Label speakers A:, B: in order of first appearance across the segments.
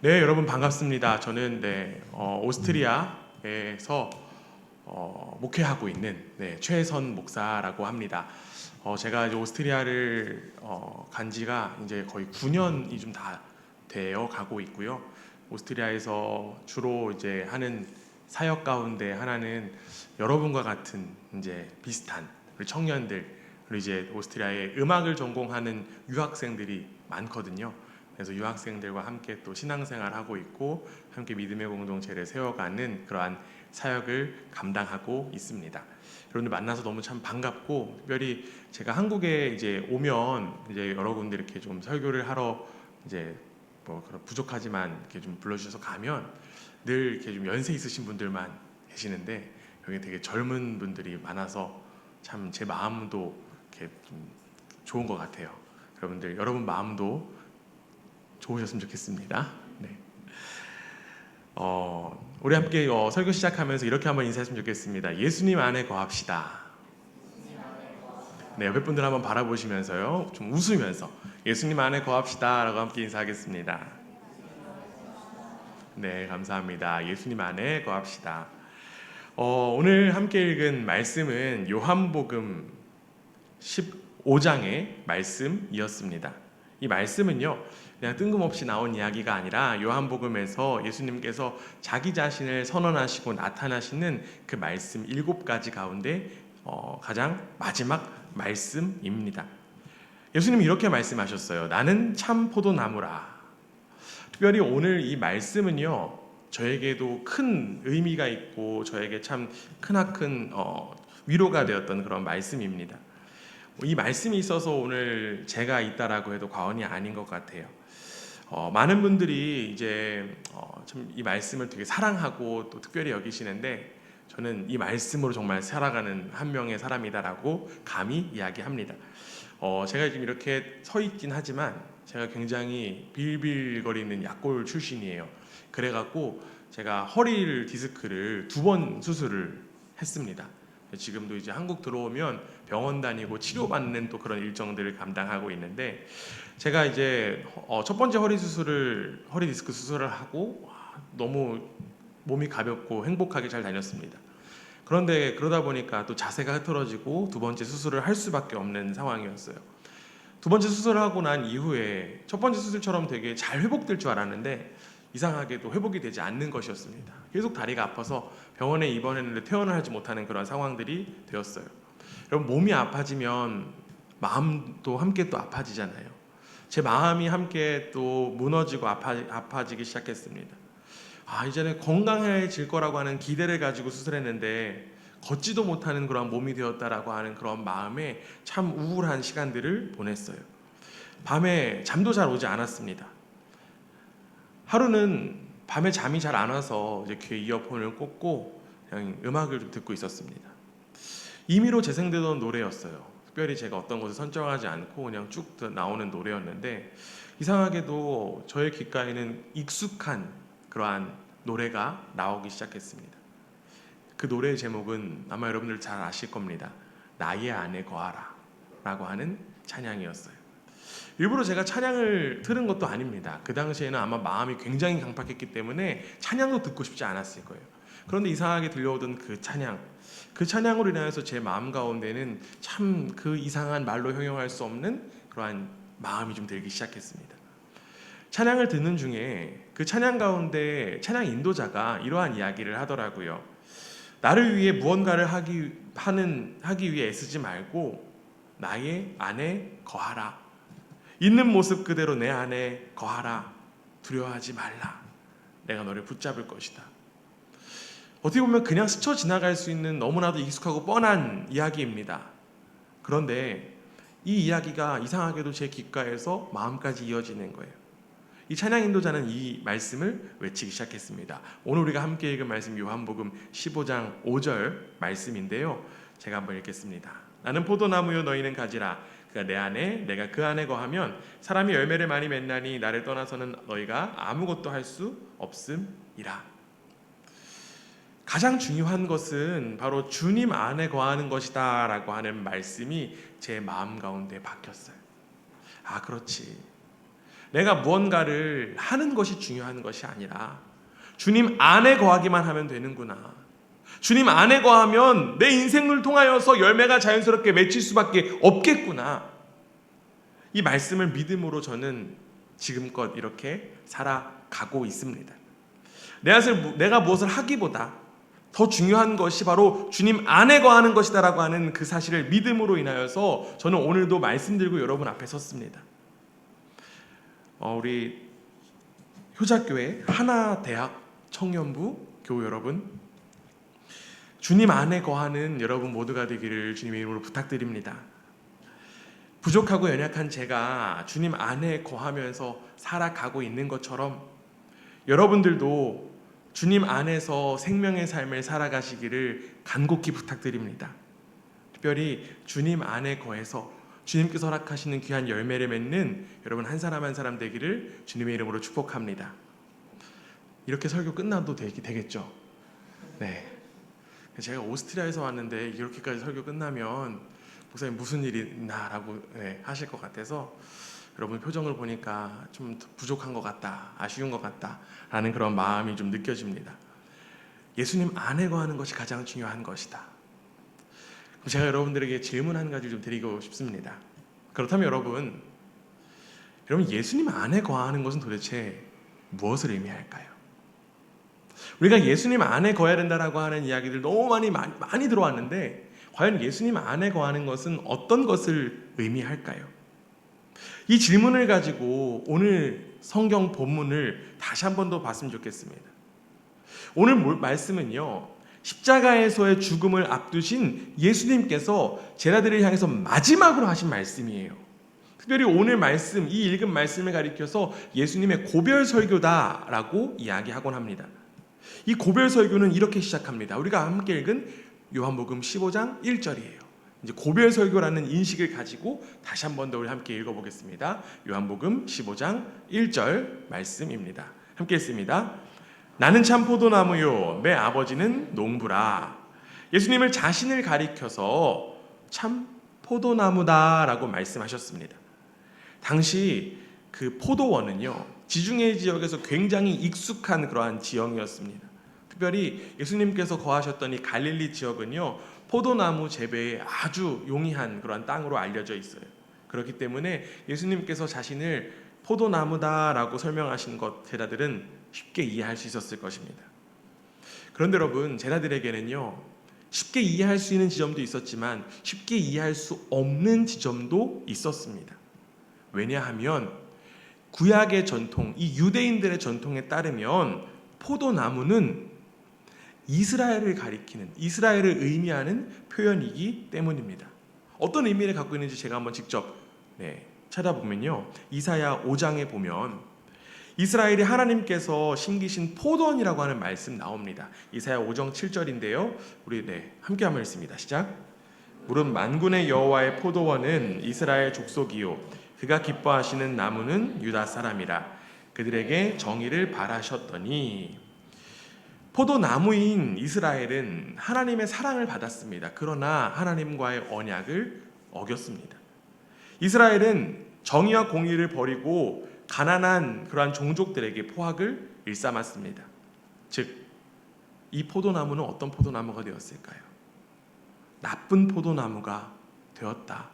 A: 네, 여러분 반갑습니다. 저는 오스트리아에서 목회하고 있는 최선 목사라고 합니다. 제가 이제 오스트리아를 간 지가 이제 거의 9년이 좀 다 되어 가고 있고요. 오스트리아에서 주로 이제 하는 사역 가운데 하나는 여러분과 같은 이제 비슷한 우리 청년들, 그리고 이제 오스트리아에 음악을 전공하는 유학생들이 많거든요. 그래서 유학생들과 함께 또 신앙생활 하고 있고 함께 믿음의 공동체를 세워가는 그러한 사역을 감당하고 있습니다. 여러분들 만나서 너무 참 반갑고, 특별히 제가 한국에 이제 오면 이제 여러 군데 이렇게 좀 설교를 하러 이제 뭐 그런 부족하지만 이렇게 좀 불러주셔서 가면 늘 이렇게 좀 연세 있으신 분들만 계시는데 여기 되게 젊은 분들이 많아서 참 제 마음도 이렇게 좀 좋은 것 같아요. 여러분 마음도 좋으셨으면 좋겠습니다. 네. 우리 함께 설교 시작하면서 이렇게 한번 인사했으면 좋겠습니다. 예수님 안에 거합시다. 네, 옆에 분들 한번 바라보시면서요, 좀 웃으면서 예수님 안에 거합시다라고 함께 인사하겠습니다. 네, 감사합니다. 예수님 안에 거합시다. 오늘 함께 읽은 말씀은 요한복음 15장의 말씀이었습니다. 이 말씀은요, 그냥 뜬금없이 나온 이야기가 아니라 요한복음에서 예수님께서 자기 자신을 선언하시고 나타나시는 그 말씀 7가지 가운데 가장 마지막 말씀입니다. 예수님이 이렇게 말씀하셨어요. 나는 참 포도나무라. 특별히 오늘 이 말씀은요, 저에게도 큰 의미가 있고 저에게 참 크나큰 위로가 되었던 그런 말씀입니다. 이 말씀이 있어서 오늘 제가 있다라고 해도 과언이 아닌 것 같아요. 많은 분들이 이제 참 이 말씀을 되게 사랑하고 또 특별히 여기시는데, 저는 이 말씀으로 정말 살아가는 한 명의 사람이다라고 감히 이야기합니다. 제가 지금 이렇게 서 있긴 하지만 제가 굉장히 빌빌거리는 약골 출신이에요. 그래갖고 제가 허리 디스크를 2번 수술을 했습니다. 지금도 이제 한국 들어오면 병원 다니고 치료받는 또 그런 일정들을 감당하고 있는데, 제가 이제 첫 번째 허리 디스크 수술을 하고 너무 몸이 가볍고 행복하게 잘 다녔습니다. 그런데 그러다 보니까 또 자세가 흐트러지고 2번째 수술을 할 수밖에 없는 상황이었어요. 2번째 수술을 하고 난 이후에 첫 번째 수술처럼 되게 잘 회복될 줄 알았는데 이상하게도 회복이 되지 않는 것이었습니다. 계속 다리가 아파서 병원에 입원했는데 퇴원을 하지 못하는 그런 상황들이 되었어요. 여러분, 몸이 아파지면 마음도 함께 또 아파지잖아요. 제 마음이 함께 또 무너지고 아파지기 시작했습니다. 이제는 건강해질 거라고 하는 기대를 가지고 수술했는데 걷지도 못하는 그런 몸이 되었다라고 하는 그런 마음에 참 우울한 시간들을 보냈어요. 밤에 잠도 잘 오지 않았습니다. 하루는 밤에 잠이 잘 안 와서 이제 귀에 이어폰을 꽂고 그냥 음악을 좀 듣고 있었습니다. 임의로 재생되던 노래였어요. 특별히 제가 어떤 것을 선정하지 않고 그냥 쭉 나오는 노래였는데, 이상하게도 저의 귓가에는 익숙한 그러한 노래가 나오기 시작했습니다. 그 노래의 제목은 아마 여러분들 잘 아실 겁니다. 나의 안에 거하라 라고 하는 찬양이었어요. 일부러 제가 찬양을 들은 것도 아닙니다. 그 당시에는 아마 마음이 굉장히 강팍했기 때문에 찬양도 듣고 싶지 않았을 거예요. 그런데 이상하게 들려오던 그 찬양으로 인하여서 제 마음 가운데는 참 그 이상한 말로 형용할 수 없는 그러한 마음이 좀 들기 시작했습니다. 찬양을 듣는 중에 그 찬양 가운데 찬양 인도자가 이러한 이야기를 하더라고요. 나를 위해 무언가를 하기 위해 애쓰지 말고 나의 안에 거하라. 있는 모습 그대로 내 안에 거하라. 두려워하지 말라. 내가 너를 붙잡을 것이다. 어떻게 보면 그냥 스쳐 지나갈 수 있는 너무나도 익숙하고 뻔한 이야기입니다. 그런데 이 이야기가 이상하게도 제 귓가에서 마음까지 이어지는 거예요. 이 찬양 인도자는 이 말씀을 외치기 시작했습니다. 오늘 우리가 함께 읽은 말씀 요한복음 15장 5절 말씀인데요. 제가 한번 읽겠습니다. 나는 포도나무요 너희는 가지라. 그가 내 안에 내가 그 안에 거하면 사람이 열매를 많이 맺나니 나를 떠나서는 너희가 아무것도 할 수 없음이라. 가장 중요한 것은 바로 주님 안에 거하는 것이다 라고 하는 말씀이 제 마음 가운데 박혔어요. 그렇지. 내가 무언가를 하는 것이 중요한 것이 아니라 주님 안에 거하기만 하면 되는구나. 주님 안에 거하면 내 인생을 통하여서 열매가 자연스럽게 맺힐 수밖에 없겠구나. 이 말씀을 믿음으로 저는 지금껏 이렇게 살아가고 있습니다. 내가 무엇을 하기보다 더 중요한 것이 바로 주님 안에 거하는 것이다라고 하는 그 사실을 믿음으로 인하여서 저는 오늘도 말씀드리고 여러분 앞에 섰습니다. 우리 효자교회 하나대학 청년부 교우 여러분, 주님 안에 거하는 여러분 모두가 되기를 주님의 이름으로 부탁드립니다. 부족하고 연약한 제가 주님 안에 거하면서 살아가고 있는 것처럼 여러분들도 주님 안에서 생명의 삶을 살아가시기를 간곡히 부탁드립니다. 특별히 주님 안에 거해서 주님께서 허락하시는 귀한 열매를 맺는 여러분 한 사람 한 사람 되기를 주님의 이름으로 축복합니다. 이렇게 설교 끝나도 되겠죠? 네. 제가 오스트리아에서 왔는데 이렇게까지 설교 끝나면 목사님 무슨 일이 있나라고 하실 것 같아서 여러분 표정을 보니까 좀 부족한 것 같다, 아쉬운 것 같다라는 그런 마음이 좀 느껴집니다. 예수님 안에 거하는 것이 가장 중요한 것이다. 제가 여러분들에게 질문 한 가지 좀 드리고 싶습니다. 그렇다면 여러분 예수님 안에 거하는 것은 도대체 무엇을 의미할까요? 우리가 예수님 안에 거해야 된다라고 하는 이야기들 너무 많이 들어왔는데 과연 예수님 안에 거하는 것은 어떤 것을 의미할까요? 이 질문을 가지고 오늘 성경 본문을 다시 한 번 더 봤으면 좋겠습니다. 오늘 말씀은요, 십자가에서의 죽음을 앞두신 예수님께서 제자들을 향해서 마지막으로 하신 말씀이에요. 특별히 오늘 말씀, 이 읽은 말씀을 가리켜서 예수님의 고별 설교다라고 이야기하곤 합니다. 이 고별 설교는 이렇게 시작합니다. 우리가 함께 읽은 요한복음 15장 1절이에요. 이제 고별 설교라는 인식을 가지고 다시 한 번 더 우리 함께 읽어보겠습니다. 요한복음 15장 1절 말씀입니다. 함께 읽습니다. 나는 참 포도나무요 내 아버지는 농부라. 예수님을 자신을 가리켜서 참 포도나무다라고 말씀하셨습니다. 당시 그 포도원은요, 지중해 지역에서 굉장히 익숙한 그러한 지형이었습니다. 특별히 예수님께서 거하셨던 이 갈릴리 지역은요, 포도나무 재배에 아주 용이한 그러한 땅으로 알려져 있어요. 그렇기 때문에 예수님께서 자신을 포도나무다라고 설명하신 것 제자들은 쉽게 이해할 수 있었을 것입니다. 그런데 여러분, 제자들에게는요, 쉽게 이해할 수 있는 지점도 있었지만 쉽게 이해할 수 없는 지점도 있었습니다. 왜냐하면 구약의 전통, 이 유대인들의 전통에 따르면 포도나무는 이스라엘을 가리키는, 이스라엘을 의미하는 표현이기 때문입니다. 어떤 의미를 갖고 있는지 제가 한번 직접 찾아보면요, 이사야 5장에 보면 이스라엘이 하나님께서 심기신 포도원이라고 하는 말씀 나옵니다. 이사야 5장 7절인데요. 우리 함께 한번 읽습니다. 시작. 무릇 만군의 여호와의 포도원은 이스라엘 족속이요 그가 기뻐하시는 나무는 유다 사람이라. 그들에게 정의를 바라셨더니. 포도나무인 이스라엘은 하나님의 사랑을 받았습니다. 그러나 하나님과의 언약을 어겼습니다. 이스라엘은 정의와 공의를 버리고 가난한 그러한 종족들에게 포악을 일삼았습니다. 즉, 이 포도나무는 어떤 포도나무가 되었을까요? 나쁜 포도나무가 되었다.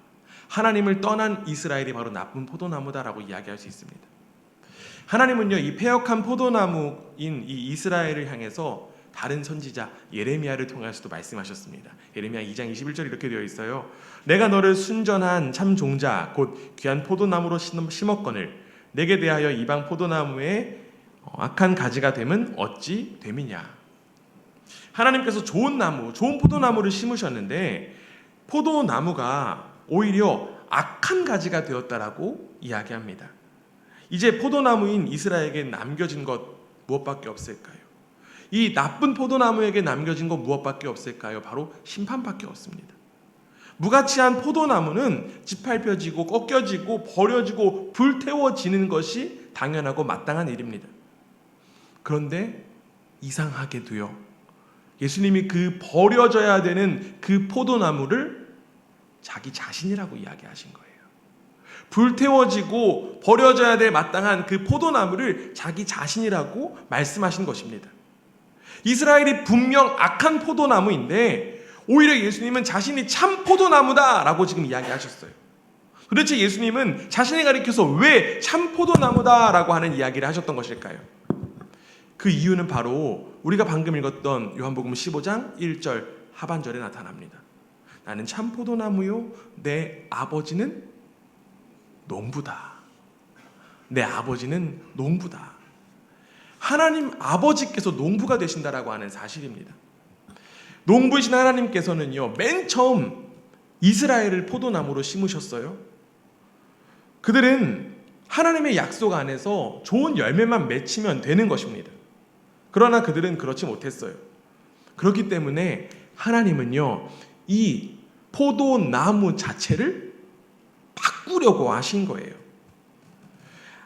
A: 하나님을 떠난 이스라엘이 바로 나쁜 포도나무다라고 이야기할 수 있습니다. 하나님은요, 이 패역한 포도나무인 이 이스라엘을 향해서 다른 선지자 예레미야를 통해서도 말씀하셨습니다. 예레미야 2장 21절 이렇게 되어 있어요. 내가 너를 순전한 참 종자 곧 귀한 포도나무로 심었거늘 내게 대하여 이방 포도나무에 악한 가지가 됨은 어찌 됨이냐. 하나님께서 좋은 나무, 좋은 포도나무를 심으셨는데 포도나무가 오히려 악한 가지가 되었다라고 이야기합니다. 이제 포도나무인 이스라엘에게 남겨진 것 무엇밖에 없을까요? 이 나쁜 포도나무에게 남겨진 것 무엇밖에 없을까요? 바로 심판밖에 없습니다. 무가치한 포도나무는 짓밟혀지고 꺾여지고 버려지고 불태워지는 것이 당연하고 마땅한 일입니다. 그런데 이상하게도요, 예수님이 그 버려져야 되는 그 포도나무를 자기 자신이라고 이야기하신 거예요. 불태워지고 버려져야 될 마땅한 그 포도나무를 자기 자신이라고 말씀하신 것입니다. 이스라엘이 분명 악한 포도나무인데 오히려 예수님은 자신이 참 포도나무다라고 지금 이야기하셨어요. 도대체 예수님은 자신이 가리켜서 왜 참 포도나무다라고 하는 이야기를 하셨던 것일까요? 그 이유는 바로 우리가 방금 읽었던 요한복음 15장 1절 하반절에 나타납니다. 나는 참 포도나무요 내 아버지는 농부다. 내 아버지는 농부다. 하나님 아버지께서 농부가 되신다라고 하는 사실입니다. 농부이신 하나님께서는요, 맨 처음 이스라엘을 포도나무로 심으셨어요. 그들은 하나님의 약속 안에서 좋은 열매만 맺히면 되는 것입니다. 그러나 그들은 그렇지 못했어요. 그렇기 때문에 하나님은요, 이 포도나무 자체를 바꾸려고 하신 거예요.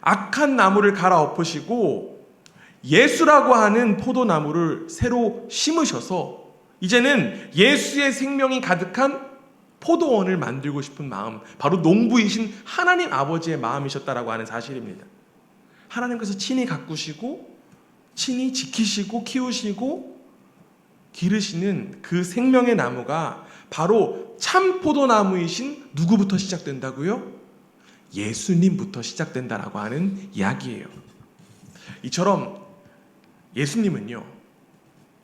A: 악한 나무를 갈아엎으시고 예수라고 하는 포도나무를 새로 심으셔서 이제는 예수의 생명이 가득한 포도원을 만들고 싶은 마음, 바로 농부이신 하나님 아버지의 마음이셨다라고 하는 사실입니다. 하나님께서 친히 가꾸시고 친히 지키시고 키우시고 기르시는 그 생명의 나무가 바로 참 포도나무이신 누구부터 시작된다고요? 예수님부터 시작된다라고 하는 이야기예요. 이처럼 예수님은요,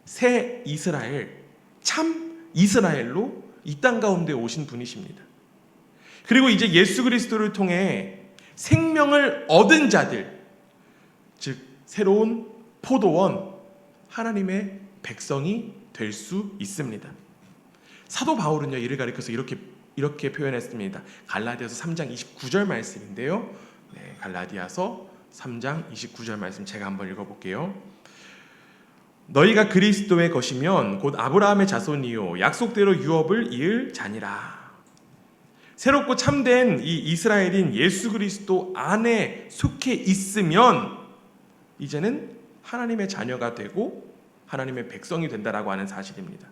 A: 새 이스라엘, 참 이스라엘로 이 땅 가운데 오신 분이십니다. 그리고 이제 예수 그리스도를 통해 생명을 얻은 자들, 즉 새로운 포도원, 하나님의 백성이 될 수 있습니다. 사도 바울은요, 이를 가리켜서 이렇게 표현했습니다. 갈라디아서 3장 29절 말씀인데요. 네, 갈라디아서 3장 29절 말씀 제가 한번 읽어볼게요. 너희가 그리스도의 것이면 곧 아브라함의 자손이요 약속대로 유업을 이을 자니라. 새롭고 참된 이 이스라엘인 예수 그리스도 안에 속해 있으면 이제는 하나님의 자녀가 되고 하나님의 백성이 된다라고 하는 사실입니다.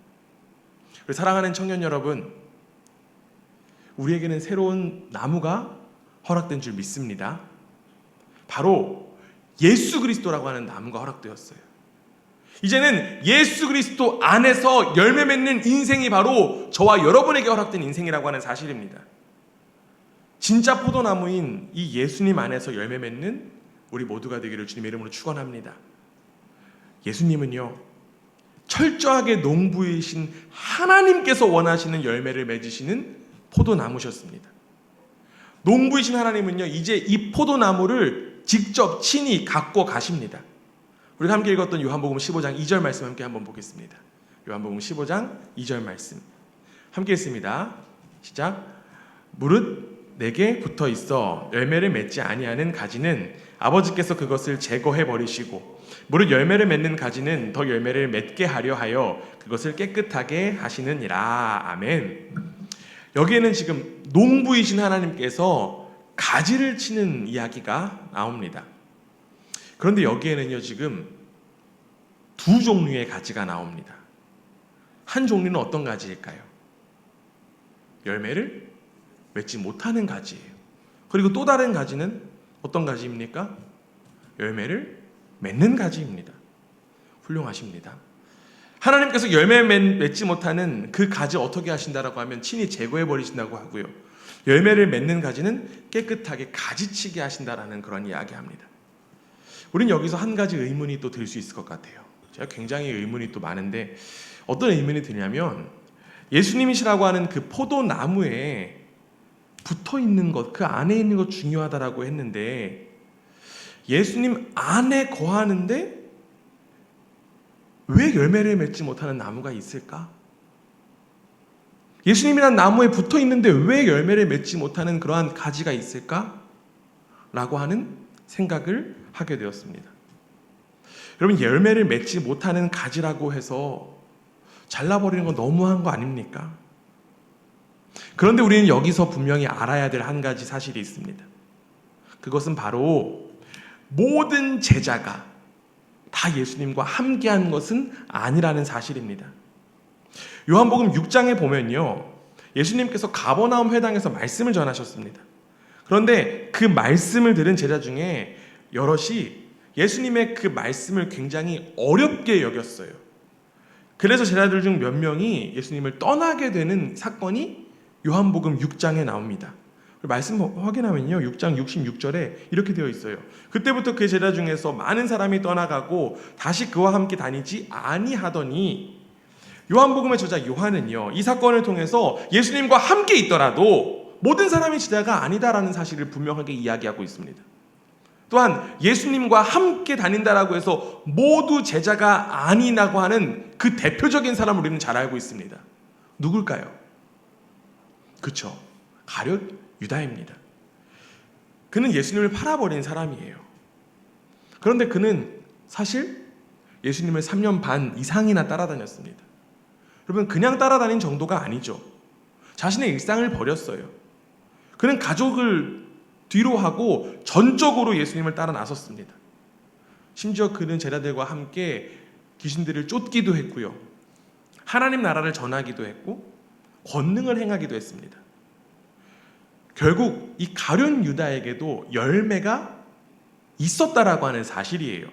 A: 사랑하는 청년 여러분, 우리에게는 새로운 나무가 허락된 줄 믿습니다. 바로 예수 그리스도라고 하는 나무가 허락되었어요. 이제는 예수 그리스도 안에서 열매 맺는 인생이 바로 저와 여러분에게 허락된 인생이라고 하는 사실입니다. 진짜 포도나무인 이 예수님 안에서 열매 맺는 우리 모두가 되기를 주님의 이름으로 축원합니다. 예수님은요, 철저하게 농부이신 하나님께서 원하시는 열매를 맺으시는 포도나무셨습니다. 농부이신 하나님은요, 이제 이 포도나무를 직접 친히 갖고 가십니다. 우리가 함께 읽었던 요한복음 15장 2절 말씀 함께 한번 보겠습니다. 요한복음 15장 2절 말씀 함께 읽습니다. 시작. 무릇 내게 붙어 있어 열매를 맺지 아니하는 가지는 아버지께서 그것을 제거해 버리시고 무릇 열매를 맺는 가지는 더 열매를 맺게 하려 하여 그것을 깨끗하게 하시느니라. 아멘. 여기에는 지금 농부이신 하나님께서 가지를 치는 이야기가 나옵니다. 그런데 여기에는요, 지금 두 종류의 가지가 나옵니다. 한 종류는 어떤 가지일까요? 열매를 맺지 못하는 가지예요. 그리고 또 다른 가지는 어떤 가지입니까? 열매를 맺는 가지입니다. 훌륭하십니다. 하나님께서 열매 맺지 못하는 그 가지 어떻게 하신다라고 하면 친히 제거해 버리신다고 하고요. 열매를 맺는 가지는 깨끗하게 가지치게 하신다라는 그런 이야기합니다. 우리는 여기서 한 가지 의문이 또 들 수 있을 것 같아요. 제가 굉장히 의문이 또 많은데 어떤 의문이 드냐면 예수님이시라고 하는 그 포도나무에 붙어 있는 것, 그 안에 있는 것 중요하다라고 했는데 예수님 안에 거하는데 왜 열매를 맺지 못하는 나무가 있을까? 예수님이란 나무에 붙어 있는데 왜 열매를 맺지 못하는 그러한 가지가 있을까? 라고 하는 생각을 하게 되었습니다. 여러분, 열매를 맺지 못하는 가지라고 해서 잘라버리는 건 너무한 거 아닙니까? 그런데 우리는 여기서 분명히 알아야 될 한 가지 사실이 있습니다. 그것은 바로 모든 제자가 다 예수님과 함께한 것은 아니라는 사실입니다. 요한복음 6장에 보면요, 예수님께서 가버나움 회당에서 말씀을 전하셨습니다. 그런데 그 말씀을 들은 제자 중에 여럿이 예수님의 그 말씀을 굉장히 어렵게 여겼어요. 그래서 제자들 중 몇 명이 예수님을 떠나게 되는 사건이 요한복음 6장에 나옵니다. 말씀 확인하면요, 6장 66절에 이렇게 되어 있어요. 그때부터 그 제자 중에서 많은 사람이 떠나가고 다시 그와 함께 다니지 아니하더니, 요한복음의 저자 요한은요, 이 사건을 통해서 예수님과 함께 있더라도 모든 사람이 제자가 아니다라는 사실을 분명하게 이야기하고 있습니다. 또한 예수님과 함께 다닌다라고 해서 모두 제자가 아니라고 하는 그 대표적인 사람을 우리는 잘 알고 있습니다. 누굴까요? 그렇죠, 가룟 유다입니다. 그는 예수님을 팔아버린 사람이에요. 그런데 그는 사실 예수님을 3년 반 이상이나 따라다녔습니다. 여러분, 그냥 따라다닌 정도가 아니죠. 자신의 일상을 버렸어요. 그는 가족을 뒤로 하고 전적으로 예수님을 따라 나섰습니다. 심지어 그는 제자들과 함께 귀신들을 쫓기도 했고요, 하나님 나라를 전하기도 했고 권능을 행하기도 했습니다. 결국 이 가룟 유다에게도 열매가 있었다라고 하는 사실이에요.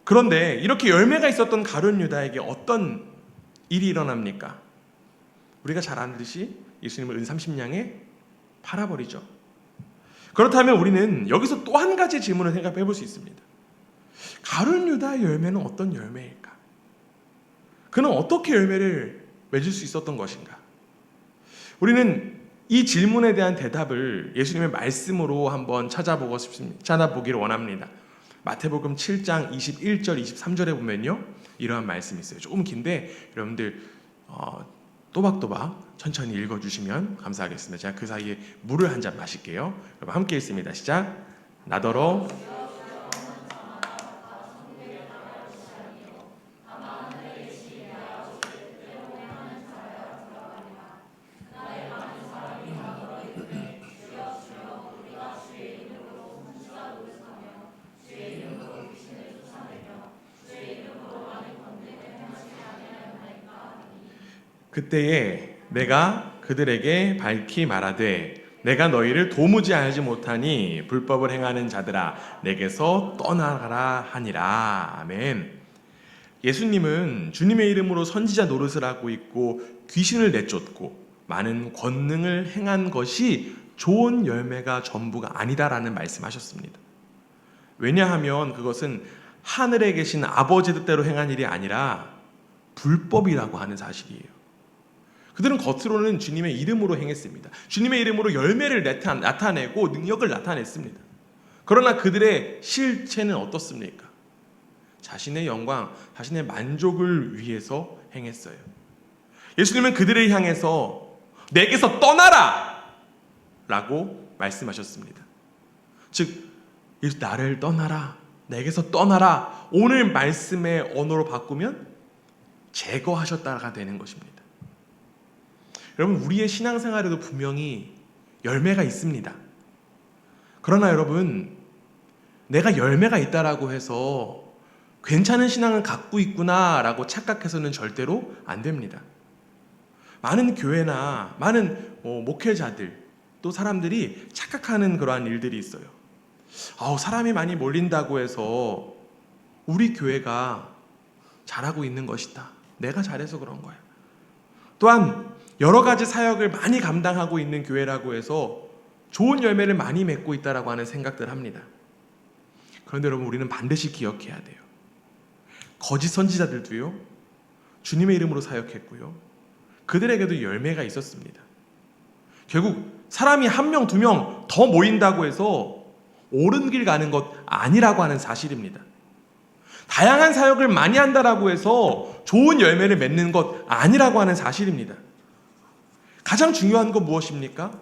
A: 그런데 이렇게 열매가 있었던 가룟 유다에게 어떤 일이 일어납니까? 우리가 잘 아듯이 예수님을 은30냥에 팔아버리죠. 그렇다면 우리는 여기서 또 한 가지 질문을 생각해 볼 수 있습니다. 가룟 유다의 열매는 어떤 열매일까? 그는 어떻게 열매를 맺을 수 있었던 것인가? 우리는 이 질문에 대한 대답을 예수님의 말씀으로 한번 찾아보기를 원합니다. 마태복음 7장 21절 23절에 보면요, 이러한 말씀이 있어요. 조금 긴데 여러분들 또박또박 천천히 읽어주시면 감사하겠습니다. 제가 그 사이에 물을 한 잔 마실게요. 여러분 함께 읽습니다. 시작. 나더러 그때에 내가 그들에게 밝히 말하되 내가 너희를 도무지 알지 못하니 불법을 행하는 자들아 내게서 떠나가라 하니라. 아멘. 예수님은 주님의 이름으로 선지자 노릇을 하고 있고 귀신을 내쫓고 많은 권능을 행한 것이 좋은 열매가 전부가 아니다라는 말씀하셨습니다. 왜냐하면 그것은 하늘에 계신 아버지 뜻대로 행한 일이 아니라 불법이라고 하는 사실이에요. 그들은 겉으로는 주님의 이름으로 행했습니다. 주님의 이름으로 열매를 나타내고 능력을 나타냈습니다. 그러나 그들의 실체는 어떻습니까? 자신의 영광, 자신의 만족을 위해서 행했어요. 예수님은 그들을 향해서 내게서 떠나라! 라고 말씀하셨습니다. 즉, 나를 떠나라, 내게서 떠나라. 오늘 말씀의 언어로 바꾸면 제거하셨다가 되는 것입니다. 여러분, 우리의 신앙생활에도 분명히 열매가 있습니다. 그러나 여러분, 내가 열매가 있다라고 해서 괜찮은 신앙을 갖고 있구나라고 착각해서는 절대로 안 됩니다. 많은 교회나 많은 목회자들, 또 사람들이 착각하는 그러한 일들이 있어요. 사람이 많이 몰린다고 해서 우리 교회가 잘하고 있는 것이다, 내가 잘해서 그런 거야. 또한 여러 가지 사역을 많이 감당하고 있는 교회라고 해서 좋은 열매를 많이 맺고 있다라고 하는 생각들을 합니다. 그런데 여러분, 우리는 반드시 기억해야 돼요. 거짓 선지자들도요, 주님의 이름으로 사역했고요, 그들에게도 열매가 있었습니다. 결국 사람이 한 명, 두 명 더 모인다고 해서 옳은 길 가는 것 아니라고 하는 사실입니다. 다양한 사역을 많이 한다라고 해서 좋은 열매를 맺는 것 아니라고 하는 사실입니다. 가장 중요한 건 무엇입니까?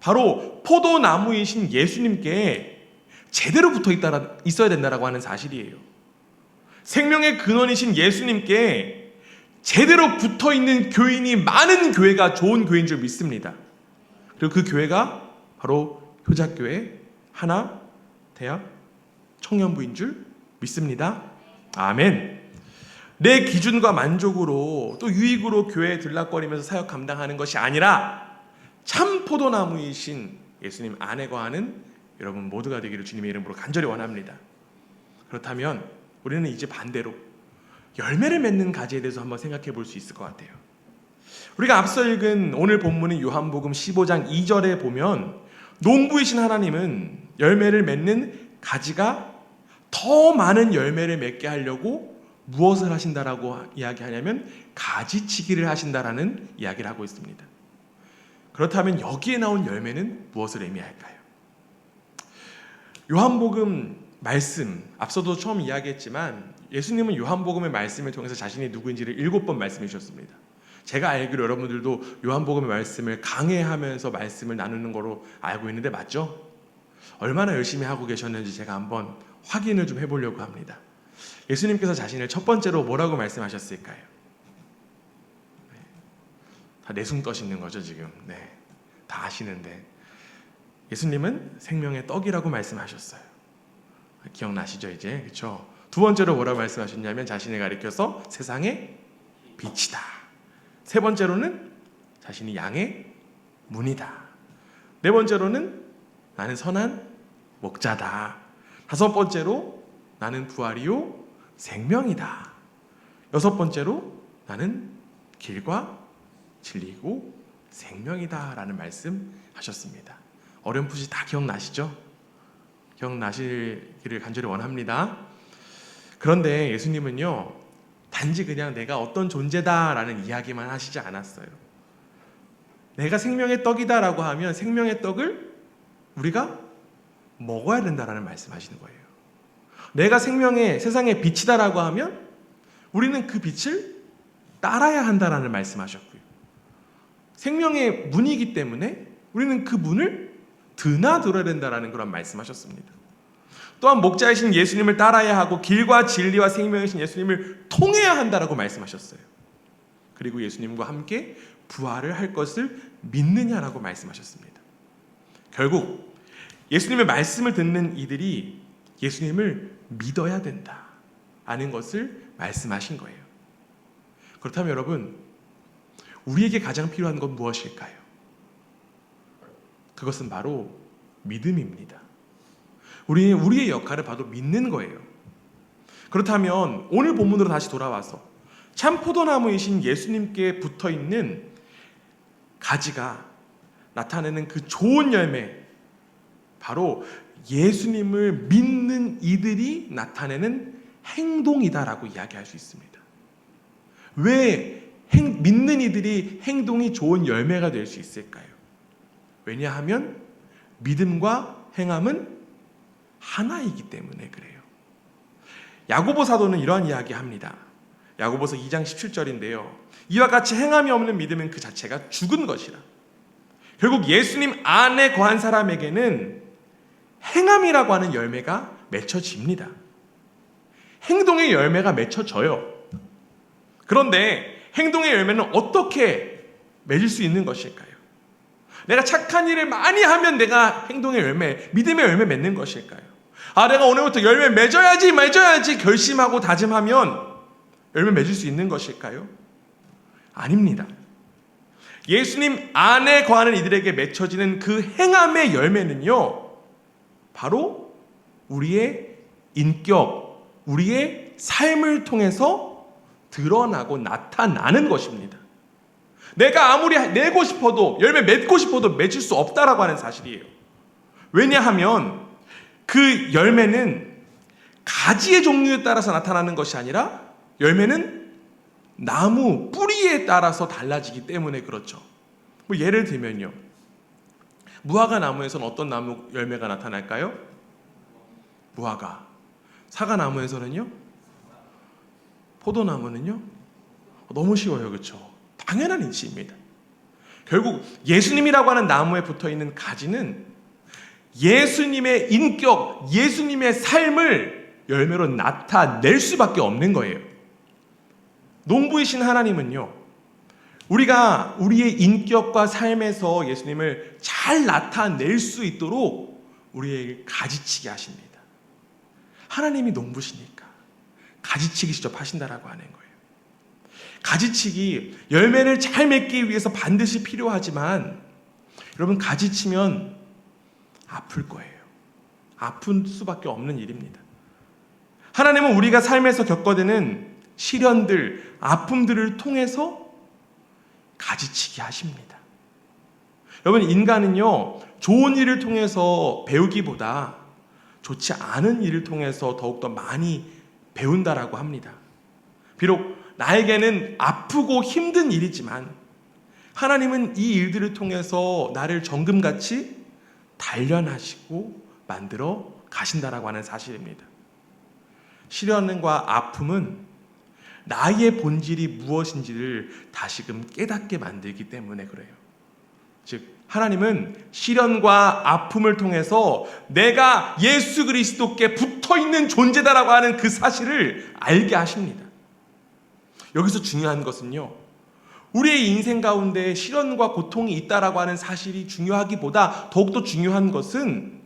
A: 바로 포도나무이신 예수님께 제대로 붙어 있어야 된다라고 하는 사실이에요. 생명의 근원이신 예수님께 제대로 붙어 있는 교인이 많은 교회가 좋은 교회인 줄 믿습니다. 그리고 그 교회가 바로 효자교회, 하나, 대학, 청년부인 줄 믿습니다. 아멘. 내 기준과 만족으로 또 유익으로 교회에 들락거리면서 사역 감당하는 것이 아니라 참 포도나무이신 예수님 안에 거하는 여러분 모두가 되기를 주님의 이름으로 간절히 원합니다. 그렇다면 우리는 이제 반대로 열매를 맺는 가지에 대해서 한번 생각해 볼 수 있을 것 같아요. 우리가 앞서 읽은 오늘 본문인 요한복음 15장 2절에 보면 농부이신 하나님은 열매를 맺는 가지가 더 많은 열매를 맺게 하려고 무엇을 하신다라고 이야기하냐면 가지치기를 하신다라는 이야기를 하고 있습니다. 그렇다면 여기에 나온 열매는 무엇을 의미할까요? 요한복음 말씀, 앞서도 처음 이야기했지만 예수님은 요한복음의 말씀을 통해서 자신이 누구인지를 7번 말씀해 주셨습니다. 제가 알기로 여러분들도 요한복음의 말씀을 강해하면서 말씀을 나누는 거로 알고 있는데 맞죠? 얼마나 열심히 하고 계셨는지 제가 한번 확인을 좀 해보려고 합니다. 예수님께서 자신을 첫 번째로 뭐라고 말씀하셨을까요? 다 내숭 떠시는 거죠 지금. 네, 다 아시는데 예수님은 생명의 떡이라고 말씀하셨어요. 기억나시죠 이제? 그렇죠? 두 번째로 뭐라고 말씀하셨냐면 자신을 가리켜서 세상의 빛이다. 세 번째로는 자신이 양의 문이다. 네 번째로는 나는 선한 목자다. 다섯 번째로 나는 부활이요 생명이다. 여섯 번째로 나는 길과 진리고 생명이다 라는 말씀 하셨습니다. 어렴풋이 다 기억나시죠? 기억나시기를 간절히 원합니다. 그런데 예수님은요 단지 그냥 내가 어떤 존재다 라는 이야기만 하시지 않았어요. 내가 생명의 떡이다 라고 하면 생명의 떡을 우리가 먹어야 된다라는 말씀하시는 거예요. 내가 생명의 세상의 빛이다 라고 하면 우리는 그 빛을 따라야 한다라는 말씀하셨고요. 생명의 문이기 때문에 우리는 그 문을 드나들어야 된다라는 그런 말씀하셨습니다. 또한 목자이신 예수님을 따라야 하고 길과 진리와 생명이신 예수님을 통해야 한다라고 말씀하셨어요. 그리고 예수님과 함께 부활을 할 것을 믿느냐라고 말씀하셨습니다. 결국 예수님의 말씀을 듣는 이들이 예수님을 믿어야 된다 아는 것을 말씀하신 거예요. 그렇다면 여러분 우리에게 가장 필요한 건 무엇일까요? 그것은 바로 믿음입니다. 우리의 역할은 바로 믿는 거예요. 그렇다면 오늘 본문으로 다시 돌아와서 참 포도나무이신 예수님께 붙어있는 가지가 나타내는 그 좋은 열매, 바로 예수님을 믿는 이들이 나타내는 행동이다라고 이야기할 수 있습니다. 왜 믿는 이들이 행동이 좋은 열매가 될 수 있을까요? 왜냐하면 믿음과 행함은 하나이기 때문에 그래요. 야고보 사도는 이러한 이야기합니다. 야고보서 2장 17절인데요. 이와 같이 행함이 없는 믿음은 그 자체가 죽은 것이라. 결국 예수님 안에 거한 사람에게는 행함이라고 하는 열매가 맺혀집니다. 행동의 열매가 맺혀져요. 그런데 행동의 열매는 어떻게 맺을 수 있는 것일까요? 내가 착한 일을 많이 하면 내가 행동의 열매, 믿음의 열매 맺는 것일까요? 내가 오늘부터 열매 맺어야지 결심하고 다짐하면 열매 맺을 수 있는 것일까요? 아닙니다. 예수님 안에 거하는 이들에게 맺혀지는 그 행함의 열매는요, 바로 우리의 인격, 우리의 삶을 통해서 드러나고 나타나는 것입니다. 내가 아무리 내고 싶어도, 열매 맺고 싶어도 맺을 수 없다라고 하는 사실이에요. 왜냐하면 그 열매는 가지의 종류에 따라서 나타나는 것이 아니라 열매는 나무 뿌리에 따라서 달라지기 때문에 그렇죠. 뭐 예를 들면요, 무화과 나무에서는 어떤 나무 열매가 나타날까요? 무화과. 사과 나무에서는요? 포도나무는요? 너무 쉬워요, 그렇죠? 당연한 이치입니다. 결국 예수님이라고 하는 나무에 붙어있는 가지는 예수님의 인격, 예수님의 삶을 열매로 나타낼 수밖에 없는 거예요. 농부이신 하나님은요, 우리가 우리의 인격과 삶에서 예수님을 잘 나타낼 수 있도록 우리에게 가지치기 하십니다. 하나님이 농부시니까 가지치기 직접 하신다라고 하는 거예요. 가지치기, 열매를 잘 맺기 위해서 반드시 필요하지만 여러분 가지치면 아플 거예요. 아픈 수밖에 없는 일입니다. 하나님은 우리가 삶에서 겪어대는 시련들, 아픔들을 통해서 가지치게 하십니다. 여러분, 인간은요, 좋은 일을 통해서 배우기보다 좋지 않은 일을 통해서 더욱더 많이 배운다라고 합니다. 비록 나에게는 아프고 힘든 일이지만 하나님은 이 일들을 통해서 나를 정금같이 단련하시고 만들어 가신다라고 하는 사실입니다. 시련과 아픔은 나의 본질이 무엇인지를 다시금 깨닫게 만들기 때문에 그래요. 즉, 하나님은 시련과 아픔을 통해서 내가 예수 그리스도께 붙어있는 존재다라고 하는 그 사실을 알게 하십니다. 여기서 중요한 것은요, 우리의 인생 가운데 시련과 고통이 있다라고 하는 사실이 중요하기보다 더욱더 중요한 것은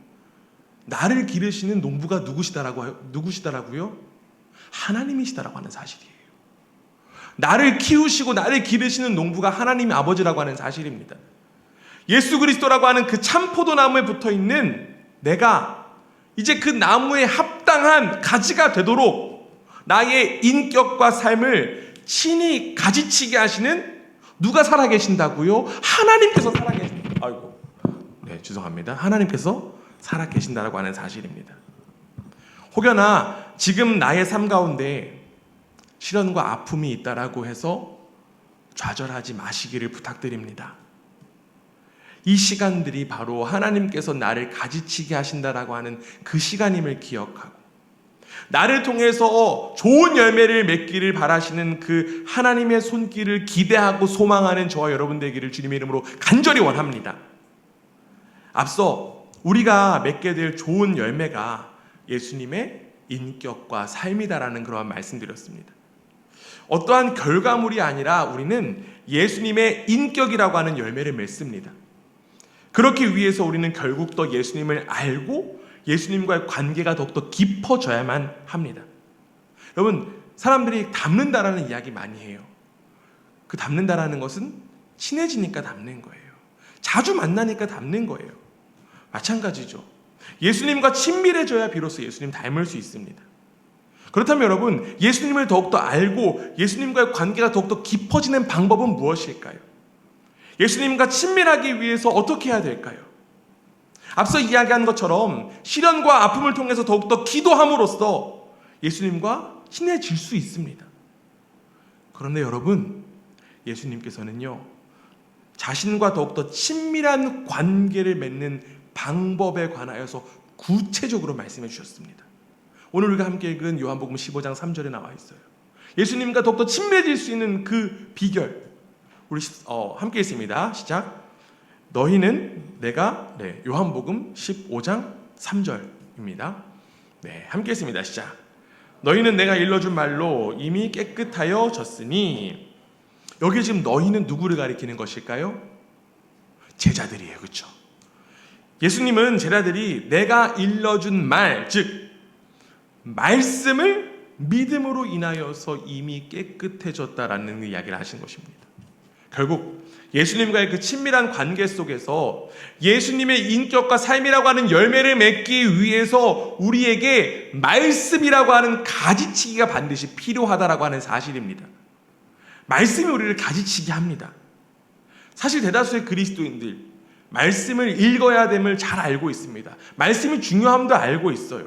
A: 나를 기르시는 농부가 누구시다라고요? 하나님이시다라고 하는 사실이에요. 나를 키우시고 나를 기르시는 농부가 하나님의 아버지라고 하는 사실입니다. 예수 그리스도라고 하는 그 참 포도나무에 붙어있는 내가 이제 그 나무에 합당한 가지가 되도록 나의 인격과 삶을 친히 가지치게 하시는 누가 살아계신다고요? 하나님께서 살아계신다. 아이고, 네, 죄송합니다. 하나님께서 살아계신다라고 하는 사실입니다. 혹여나 지금 나의 삶 가운데 시련과 아픔이 있다라고 해서 좌절하지 마시기를 부탁드립니다. 이 시간들이 바로 하나님께서 나를 가지치게 하신다라고 하는 그 시간임을 기억하고 나를 통해서 좋은 열매를 맺기를 바라시는 그 하나님의 손길을 기대하고 소망하는 저와 여러분 되기를 주님의 이름으로 간절히 원합니다. 앞서 우리가 맺게 될 좋은 열매가 예수님의 인격과 삶이다라는 그러한 말씀드렸습니다. 어떠한 결과물이 아니라 우리는 예수님의 인격이라고 하는 열매를 맺습니다. 그렇기 위해서 우리는 결국 더 예수님을 알고 예수님과의 관계가 더욱더 깊어져야만 합니다. 여러분, 사람들이 닮는다라는 이야기 많이 해요. 그 닮는다라는 것은 친해지니까 닮는 거예요. 자주 만나니까 닮는 거예요. 마찬가지죠. 예수님과 친밀해져야 비로소 예수님 닮을 수 있습니다. 그렇다면 여러분, 예수님을 더욱더 알고 예수님과의 관계가 더욱더 깊어지는 방법은 무엇일까요? 예수님과 친밀하기 위해서 어떻게 해야 될까요? 앞서 이야기한 것처럼 시련과 아픔을 통해서 더욱더 기도함으로써 예수님과 친해질 수 있습니다. 그런데 여러분, 예수님께서는요, 자신과 더욱더 친밀한 관계를 맺는 방법에 관하여서 구체적으로 말씀해 주셨습니다. 오늘 우리가 함께 읽은 요한복음 15장 3절에 나와 있어요. 예수님과 더욱더 친밀해질 수 있는 그 비결, 우리 함께 읽습니다. 시작. 너희는 내가, 요한복음 15장 3절입니다. 함께 읽습니다. 시작. 너희는 내가 일러준 말로 이미 깨끗하여 졌으니. 여기 지금 너희는 누구를 가리키는 것일까요? 제자들이에요. 그렇죠? 예수님은 제자들이 내가 일러준 말, 즉 말씀을 믿음으로 인하여서 이미 깨끗해졌다라는 이야기를 하신 것입니다. 결국 예수님과의 그 친밀한 관계 속에서 예수님의 인격과 삶이라고 하는 열매를 맺기 위해서 우리에게 말씀이라고 하는 가지치기가 반드시 필요하다라고 하는 사실입니다. 말씀이 우리를 가지치게 합니다. 사실 대다수의 그리스도인들 말씀을 읽어야 됨을 잘 알고 있습니다. 말씀이 중요함도 알고 있어요.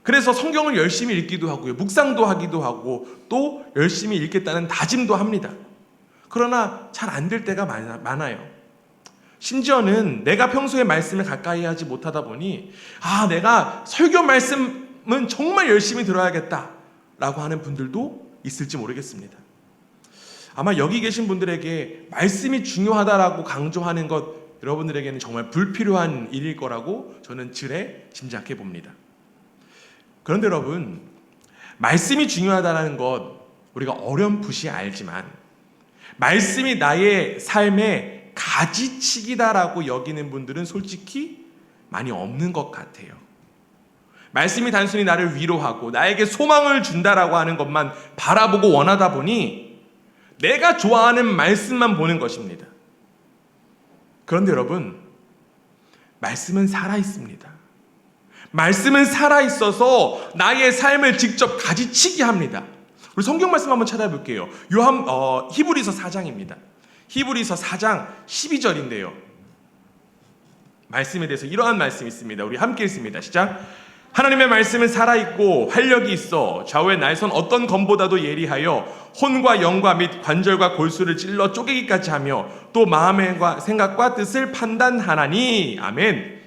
A: 그래서 성경을 열심히 읽기도 하고요, 묵상도 하기도 하고 또 열심히 읽겠다는 다짐도 합니다. 그러나 잘 안 될 때가 많아요. 심지어는 내가 평소에 말씀을 가까이 하지 못하다 보니 내가 설교 말씀은 정말 열심히 들어야겠다라고 하는 분들도 있을지 모르겠습니다. 아마 여기 계신 분들에게 말씀이 중요하다라고 강조하는 것 여러분들에게는 정말 불필요한 일일 거라고 저는 지레 짐작해 봅니다. 그런데 여러분, 말씀이 중요하다는 것 우리가 어렴풋이 알지만 말씀이 나의 삶의 가지치기다라고 여기는 분들은 솔직히 많이 없는 것 같아요. 말씀이 단순히 나를 위로하고 나에게 소망을 준다라고 하는 것만 바라보고 원하다 보니 내가 좋아하는 말씀만 보는 것입니다. 그런데 여러분, 말씀은 살아있습니다. 말씀은 살아있어서 나의 삶을 직접 가지치게 합니다. 우리 성경 말씀 한번 찾아볼게요. 히브리서 4장입니다. 히브리서 4장 12절인데요. 말씀에 대해서 이러한 말씀이 있습니다. 우리 함께 읽습니다. 시작. 하나님의 말씀은 살아있고 활력이 있어 좌우의 날선 어떤 검보다도 예리하여 혼과 영과 및 관절과 골수를 찔러 쪼개기까지 하며 또 마음의 생각과 뜻을 판단하나니. 아멘.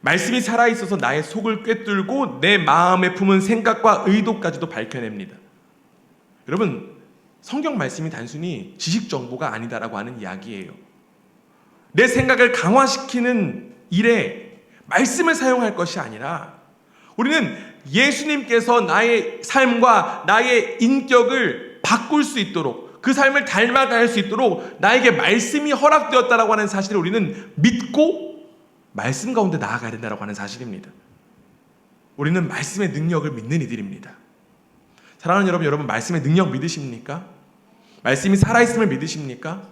A: 말씀이 살아있어서 나의 속을 꿰뚫고 내 마음에 품은 생각과 의도까지도 밝혀냅니다. 여러분, 성경 말씀이 단순히 지식 정보가 아니다라고 하는 이야기예요. 내 생각을 강화시키는 일에 말씀을 사용할 것이 아니라 우리는 예수님께서 나의 삶과 나의 인격을 바꿀 수 있도록, 그 삶을 닮아갈 수 있도록 나에게 말씀이 허락되었다라고 하는 사실을 우리는 믿고 말씀 가운데 나아가야 된다라고 하는 사실입니다. 우리는 말씀의 능력을 믿는 이들입니다. 사랑하는 여러분 말씀의 능력 믿으십니까? 말씀이 살아있음을 믿으십니까?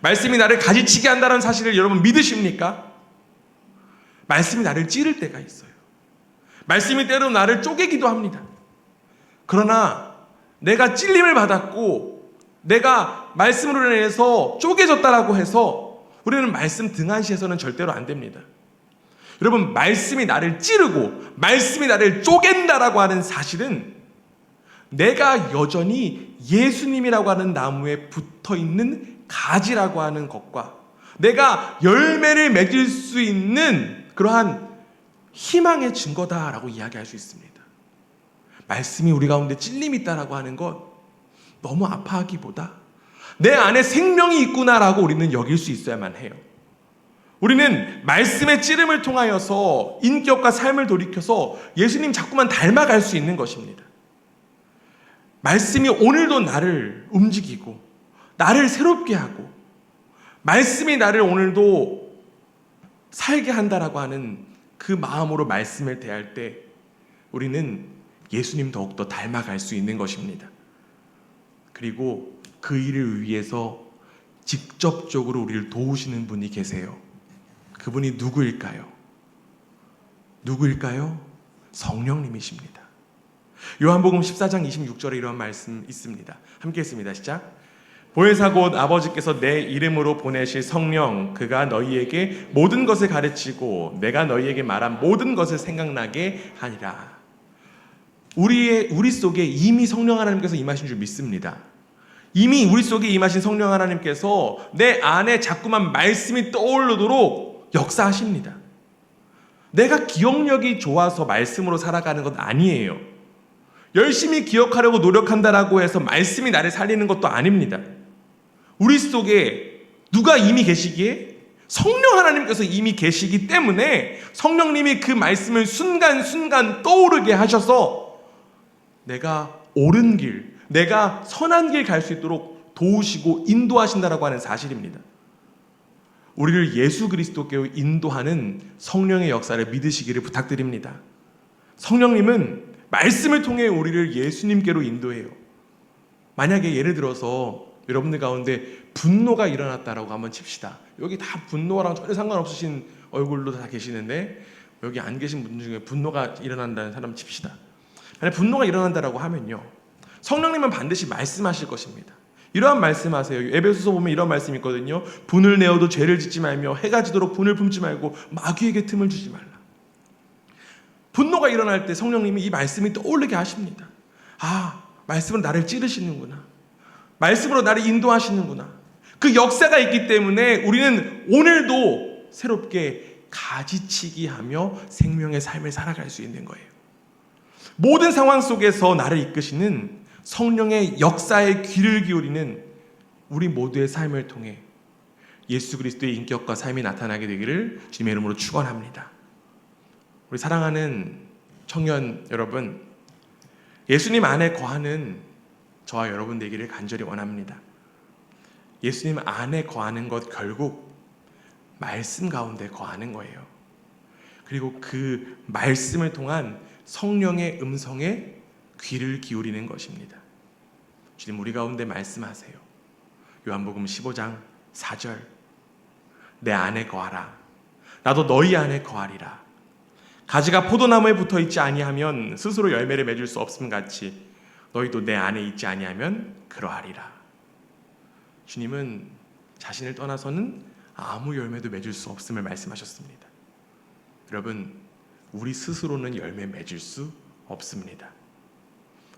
A: 말씀이 나를 가지치게 한다는 사실을 여러분 믿으십니까? 말씀이 나를 찌를 때가 있어요. 말씀이 때로 나를 쪼개기도 합니다. 그러나 내가 찔림을 받았고 내가 말씀으로 인해서 쪼개졌다라고 해서 우리는 말씀 등한시해서는 절대로 안 됩니다. 여러분, 말씀이 나를 찌르고 말씀이 나를 쪼갠다라고 하는 사실은 내가 여전히 예수님이라고 하는 나무에 붙어있는 가지라고 하는 것과 내가 열매를 맺을 수 있는 그러한 희망의 증거다라고 이야기할 수 있습니다. 말씀이 우리 가운데 찔림이 있다라고 하는 것 너무 아파하기보다 내 안에 생명이 있구나라고 우리는 여길 수 있어야만 해요. 우리는 말씀의 찌름을 통하여서 인격과 삶을 돌이켜서 예수님 자꾸만 닮아갈 수 있는 것입니다. 말씀이 오늘도 나를 움직이고 나를 새롭게 하고 말씀이 나를 오늘도 살게 한다라고 하는 그 마음으로 말씀을 대할 때 우리는 예수님 더욱더 닮아갈 수 있는 것입니다. 그리고 그 일을 위해서 직접적으로 우리를 도우시는 분이 계세요. 그분이 누구일까요? 누구일까요? 성령님이십니다. 요한복음 14장 26절에 이런 말씀 있습니다. 함께 읽습니다. 시작. 보혜사 곧 아버지께서 내 이름으로 보내실 성령, 그가 너희에게 모든 것을 가르치고 내가 너희에게 말한 모든 것을 생각나게 하니라. 우리 속에 이미 성령 하나님께서 임하신 줄 믿습니다. 이미 우리 속에 임하신 성령 하나님께서 내 안에 자꾸만 말씀이 떠오르도록 역사하십니다. 내가 기억력이 좋아서 말씀으로 살아가는 것 아니에요. 열심히 기억하려고 노력한다라고 해서 말씀이 나를 살리는 것도 아닙니다. 우리 속에 누가 이미 계시기에? 성령 하나님께서 이미 계시기 때문에 성령님이 그 말씀을 순간순간 떠오르게 하셔서 내가 옳은 길, 내가 선한 길 갈 수 있도록 도우시고 인도하신다라고 하는 사실입니다. 우리를 예수 그리스도께로 인도하는 성령의 역사를 믿으시기를 부탁드립니다. 성령님은 말씀을 통해 우리를 예수님께로 인도해요. 만약에 예를 들어서 여러분들 가운데 분노가 일어났다라고 한번 칩시다. 여기 다 분노랑 전혀 상관없으신 얼굴로 다 계시는데 여기 안 계신 분 중에 분노가 일어난다는 사람 칩시다. 만약 분노가 일어난다라고 하면요, 성령님은 반드시 말씀하실 것입니다. 이러한 말씀하세요. 에베소서 보면 이런 말씀이 있거든요. 분을 내어도 죄를 짓지 말며 해가 지도록 분을 품지 말고 마귀에게 틈을 주지 말라. 분노가 일어날 때 성령님이 이 말씀이 떠오르게 하십니다. 아, 말씀은 나를 찌르시는구나. 말씀으로 나를 인도하시는구나. 그 역사가 있기 때문에 우리는 오늘도 새롭게 가지치기 하며 생명의 삶을 살아갈 수 있는 거예요. 모든 상황 속에서 나를 이끄시는 성령의 역사에 귀를 기울이는 우리 모두의 삶을 통해 예수 그리스도의 인격과 삶이 나타나게 되기를 주님의 이름으로 축원합니다. 우리 사랑하는 청년 여러분, 예수님 안에 거하는 저와 여러분 되기를 간절히 원합니다. 예수님 안에 거하는 것 결국 말씀 가운데 거하는 거예요. 그리고 그 말씀을 통한 성령의 음성에 귀를 기울이는 것입니다. 주님, 우리 가운데 말씀하세요. 요한복음 15장 4절, 내 안에 거하라. 나도 너희 안에 거하리라. 가지가 포도나무에 붙어 있지 아니하면 스스로 열매를 맺을 수 없음 같이 너희도 내 안에 있지 아니하면 그러하리라. 주님은 자신을 떠나서는 아무 열매도 맺을 수 없음을 말씀하셨습니다. 여러분, 우리 스스로는 열매 맺을 수 없습니다.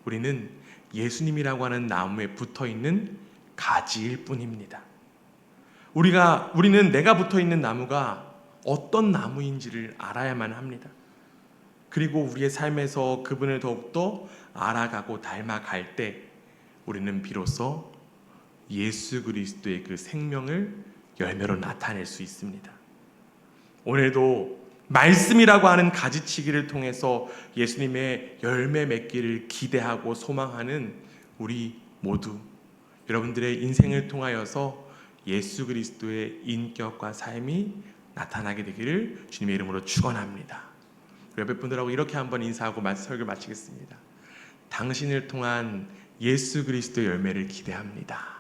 A: 우리는 예수님이라고 하는 나무에 붙어 있는 가지일 뿐입니다. 우리는 내가 붙어 있는 나무가 어떤 나무인지를 알아야만 합니다. 그리고 우리의 삶에서 그분을 더욱더 알아가고 닮아갈 때 우리는 비로소 예수 그리스도의 그 생명을 열매로 나타낼 수 있습니다. 오늘도 말씀이라고 하는 가지치기를 통해서 예수님의 열매 맺기를 기대하고 소망하는 우리 모두, 여러분들의 인생을 통하여서 예수 그리스도의 인격과 삶이 나타나게 되기를 주님의 이름으로 축원합니다. 옆에 분들하고 이렇게 한번 인사하고 설교 마치겠습니다. 당신을 통한 예수 그리스도의 열매를 기대합니다.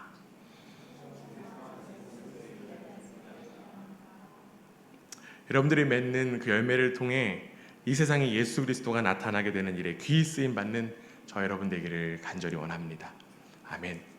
A: 여러분들이 맺는 그 열매를 통해 이 세상에 예수 그리스도가 나타나게 되는 일에 귀히 쓰임 받는 저 여러분 되기를 간절히 원합니다. 아멘.